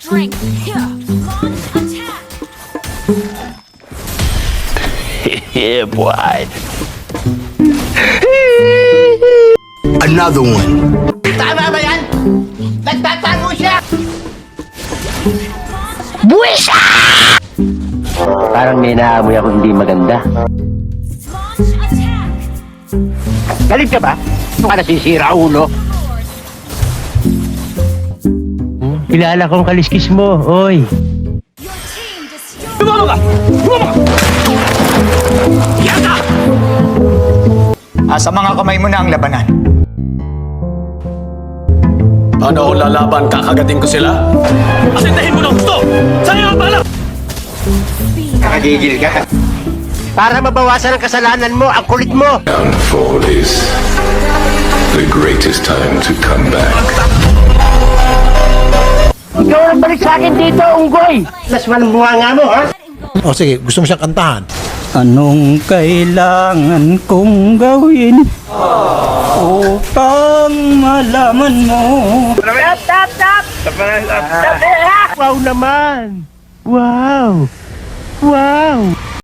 Drink. Here. Launch attack. Yeah, boy. Another one. Tama ba yan? Nagtataan mo siya! Buwisa! Parang may naamoy ako hindi maganda. Launch attack. Galit ka ba? Ito ka nasisira, ulo. Kilala kong kaliskis mo, oy. Your team destroyed. Sa mga kamay mo na ang labanan. Paano ako lalaban? Kakagating ko sila? Asintahin mo na gusto! Sa'yo ang pala! Nakagigil ka. Para mabawasan ang kasalanan mo, ang kulit mo. Downfall is the greatest time to come back. Ikaw ang balik sa akin dito, unggoy. Mas manumuha nga mo, ha? O sige, gusto mo siyang kantahan. Anong kailangan kong gawin upang malaman mo? Wow naman! Wow! Wow!